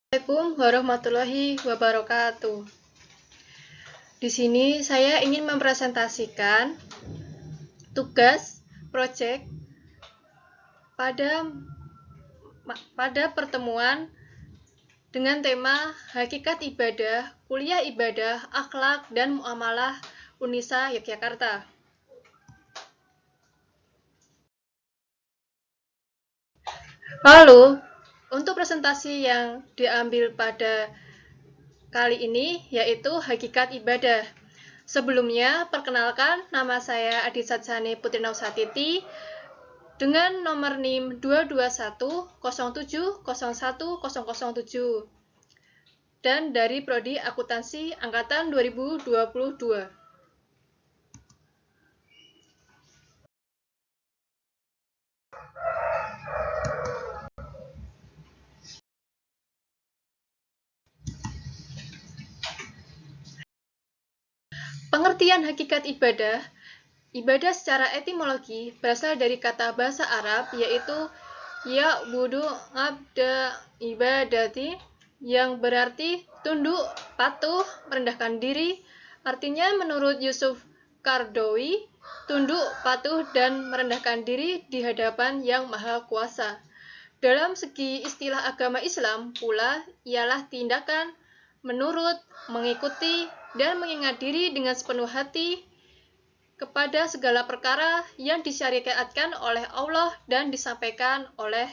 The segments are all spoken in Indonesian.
Assalamualaikum warahmatullahi wabarakatuh. Di sini saya ingin mempresentasikan tugas proyek pada pertemuan dengan tema Hakikat Ibadah, Kuliah Ibadah, Akhlak, dan Muamalah Unisa Yogyakarta. Lalu, untuk presentasi yang diambil pada kali ini yaitu Hakikat Ibadah. Sebelumnya, perkenalkan, nama saya Adisadzani Putri Nausatiti dengan nomor NIM 22107010007 dan dari Prodi Akuntansi Angkatan 2022. Pengertian hakikat ibadah. Ibadah secara etimologi berasal dari kata bahasa Arab yaitu ya'budu abda ibadati yang berarti tunduk, patuh, merendahkan diri. Artinya menurut Yusuf Qaradawi, tunduk, patuh, dan merendahkan diri di hadapan Yang Maha Kuasa. Dalam segi istilah agama Islam pula ialah tindakan menurut, mengikuti, dan mengingat diri dengan sepenuh hati kepada segala perkara yang disyariatkan oleh Allah dan disampaikan oleh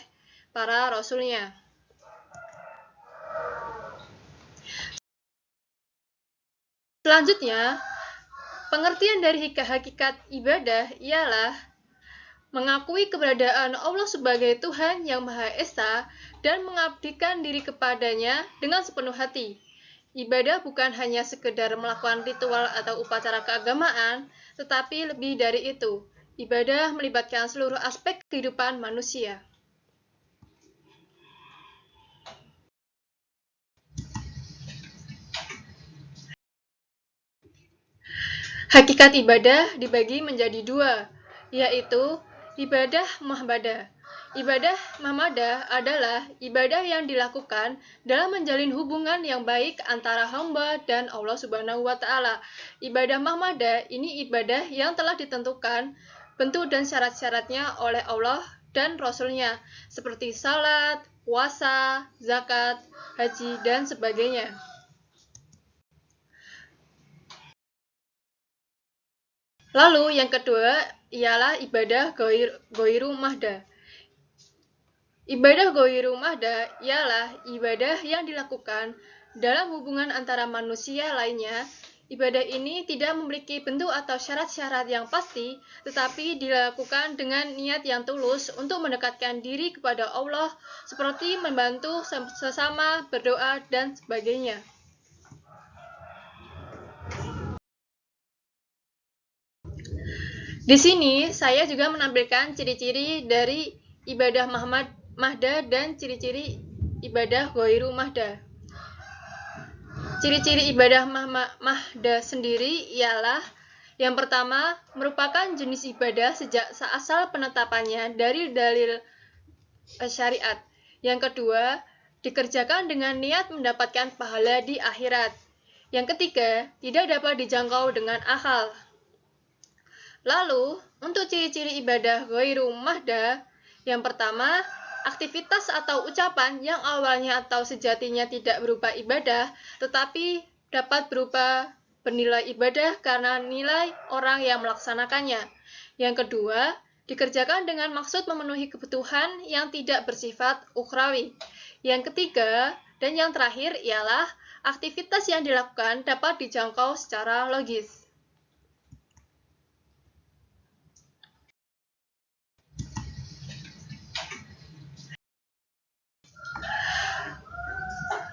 para rasulnya. Selanjutnya, pengertian dari hakikat ibadah ialah mengakui keberadaan Allah sebagai Tuhan yang Maha Esa dan mengabdikan diri kepadanya dengan sepenuh hati. Ibadah bukan hanya sekedar melakukan ritual atau upacara keagamaan, tetapi lebih dari itu. Ibadah melibatkan seluruh aspek kehidupan manusia. Hakikat ibadah dibagi menjadi dua, yaitu ibadah muhamadah. Ibadah muhamadah adalah ibadah yang dilakukan dalam menjalin hubungan yang baik antara hamba dan Allah Subhanahu wa Ta'ala. Ibadah muhamadah ini ibadah yang telah ditentukan bentuk dan syarat-syaratnya oleh Allah dan Rasul-Nya, seperti salat, puasa, zakat, haji, dan sebagainya. Lalu yang kedua ialah ibadah ghairu mahdah. Ibadah ghairu mahdah ialah ibadah yang dilakukan dalam hubungan antara manusia lainnya. Ibadah ini tidak memiliki bentuk atau syarat-syarat yang pasti, tetapi dilakukan dengan niat yang tulus untuk mendekatkan diri kepada Allah, seperti membantu sesama, berdoa, dan sebagainya. Di sini saya juga menampilkan ciri-ciri dari ibadah mahdah dan ciri-ciri ibadah ghairu mahdah. Ciri-ciri ibadah mahdah sendiri ialah yang pertama, merupakan jenis ibadah sejak asal penetapannya dari dalil syariat. Yang kedua, dikerjakan dengan niat mendapatkan pahala di akhirat. Yang ketiga, tidak dapat dijangkau dengan akal. Lalu, untuk ciri-ciri ibadah ghairu mahdah, yang pertama, aktivitas atau ucapan yang awalnya atau sejatinya tidak berupa ibadah, tetapi dapat berupa bernilai ibadah karena nilai orang yang melaksanakannya. Yang kedua, dikerjakan dengan maksud memenuhi kebutuhan yang tidak bersifat ukhrawi. Yang ketiga, dan yang terakhir ialah aktivitas yang dilakukan dapat dijangkau secara logis.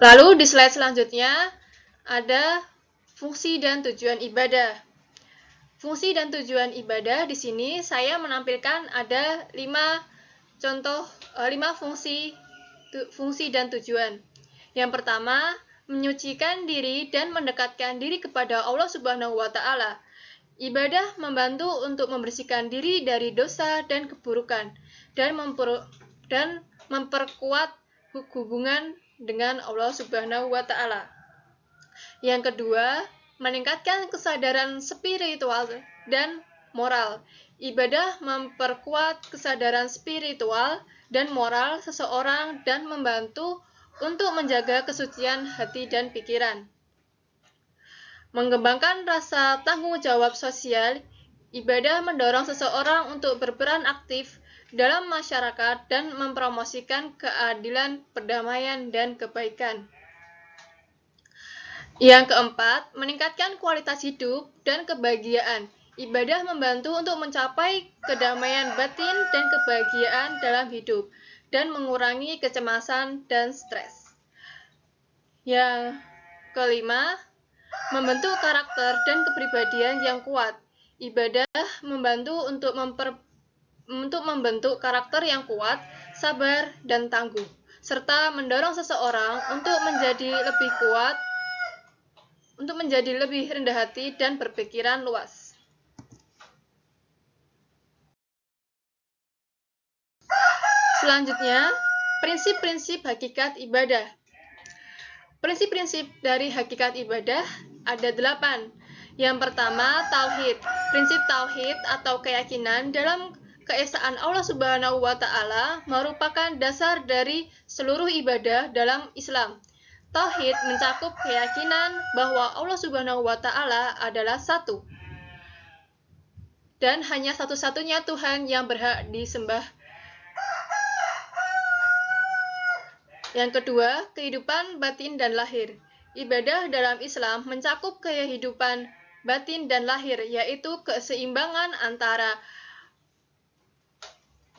Lalu di slide selanjutnya ada fungsi dan tujuan ibadah. Fungsi dan tujuan ibadah di sini saya menampilkan ada 5 fungsi dan tujuan. Yang pertama, menyucikan diri dan mendekatkan diri kepada Allah Subhanahu wa Ta'ala. Ibadah membantu untuk membersihkan diri dari dosa dan keburukan dan memperkuat hubungan dengan Allah Subhanahu wa Ta'ala. Yang kedua, meningkatkan kesadaran spiritual dan moral. Ibadah memperkuat kesadaran spiritual dan moral seseorang dan membantu untuk menjaga kesucian hati dan pikiran. Mengembangkan rasa tanggung jawab sosial, ibadah mendorong seseorang untuk berperan aktif dalam masyarakat dan mempromosikan keadilan, perdamaian, dan kebaikan. Yang keempat, meningkatkan kualitas hidup dan kebahagiaan. Ibadah membantu untuk mencapai kedamaian batin dan kebahagiaan dalam hidup dan mengurangi kecemasan dan stres. Yang kelima, membentuk karakter dan kepribadian yang kuat. Ibadah membantu untuk membentuk karakter yang kuat, sabar, dan tangguh, serta mendorong seseorang untuk menjadi lebih kuat, untuk menjadi lebih rendah hati dan berpikiran luas. Selanjutnya, prinsip-prinsip hakikat ibadah. Prinsip-prinsip dari hakikat ibadah ada 8. Yang pertama, tauhid. Prinsip tauhid atau keyakinan dalam keesaan Allah Subhanahu wa Ta'ala merupakan dasar dari seluruh ibadah dalam Islam. Tauhid mencakup keyakinan bahwa Allah Subhanahu wa Ta'ala adalah satu dan hanya satu-satunya Tuhan yang berhak disembah. Yang kedua, kehidupan batin dan lahir. Ibadah dalam Islam mencakup kehidupan batin dan lahir, yaitu keseimbangan antara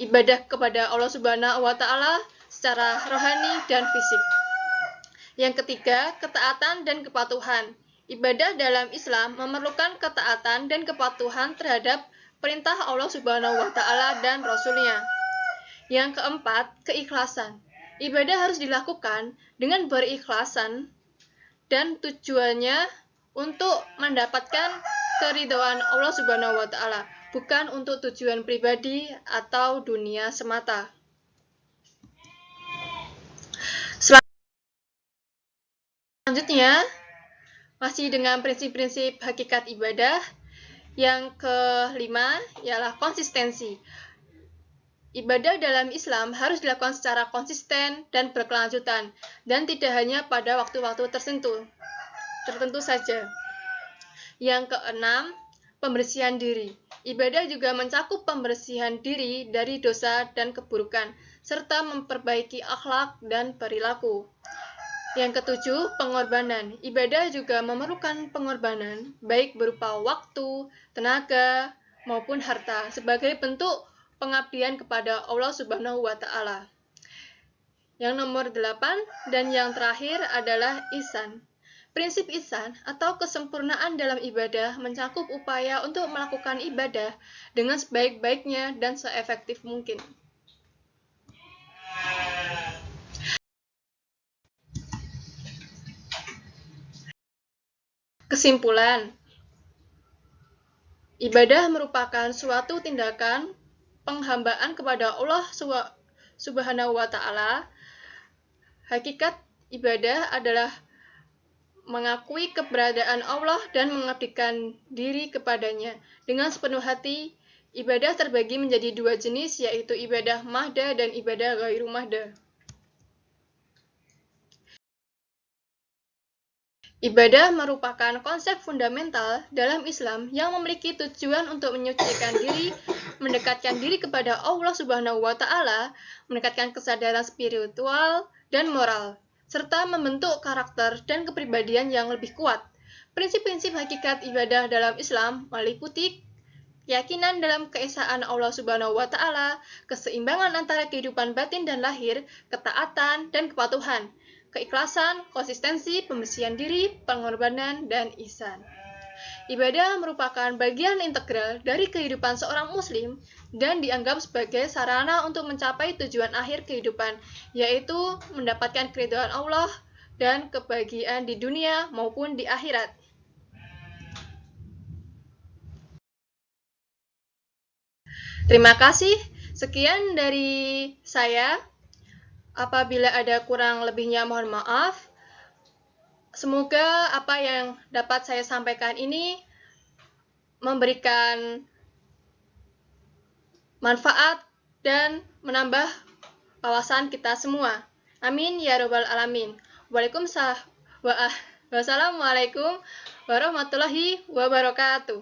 ibadah kepada Allah Subhanahu wa Ta'ala secara rohani dan fisik. Yang ketiga, ketaatan dan kepatuhan. Ibadah dalam Islam memerlukan ketaatan dan kepatuhan terhadap perintah Allah Subhanahu wa Ta'ala dan Rasul-Nya. Yang keempat, keikhlasan. Ibadah harus dilakukan dengan berikhlasan dan tujuannya untuk mendapatkan keridhaan Allah Subhanahu wa Ta'ala, bukan untuk tujuan pribadi atau dunia semata. Selanjutnya, masih dengan prinsip-prinsip hakikat ibadah, yang kelima ialah konsistensi. Ibadah dalam Islam harus dilakukan secara konsisten dan berkelanjutan, dan tidak hanya pada waktu-waktu tertentu saja. Yang keenam, pembersihan diri. Ibadah juga mencakup pembersihan diri dari dosa dan keburukan, serta memperbaiki akhlak dan perilaku. Yang ketujuh, pengorbanan. Ibadah juga memerlukan pengorbanan, baik berupa waktu, tenaga, maupun harta, sebagai bentuk pengabdian kepada Allah Subhanahu wa Ta'ala. Yang nomor 8 dan yang terakhir adalah ihsan. Prinsip ihsan atau kesempurnaan dalam ibadah mencakup upaya untuk melakukan ibadah dengan sebaik-baiknya dan seefektif mungkin. Kesimpulan, ibadah merupakan suatu tindakan penghambaan kepada Allah Subhanahu wa Ta'ala. Hakikat ibadah adalah mengakui keberadaan Allah dan mengabdikan diri kepadanya dengan sepenuh hati. Ibadah terbagi menjadi 2 jenis, yaitu ibadah mahda dan ibadah ghairu mahda. Ibadah merupakan konsep fundamental dalam Islam yang memiliki tujuan untuk menyucikan diri, mendekatkan diri kepada Allah Subhanahu wa Ta'ala, meningkatkan kesadaran spiritual dan moral, serta membentuk karakter dan kepribadian yang lebih kuat. Prinsip-prinsip hakikat ibadah dalam Islam meliputi keyakinan dalam keesaan Allah Subhanahu wa Ta'ala, keseimbangan antara kehidupan batin dan lahir, ketaatan dan kepatuhan, keikhlasan, konsistensi, pembersihan diri, pengorbanan, dan ihsan. Ibadah merupakan bagian integral dari kehidupan seorang muslim dan dianggap sebagai sarana untuk mencapai tujuan akhir kehidupan, yaitu mendapatkan keridhaan Allah dan kebahagiaan di dunia maupun di akhirat. Terima kasih. Sekian dari saya. Apabila ada kurang lebihnya mohon maaf. Semoga apa yang dapat saya sampaikan ini memberikan manfaat dan menambah wawasan kita semua. Amin ya robbal alamin. Wassalamualaikum warahmatullahi wabarakatuh.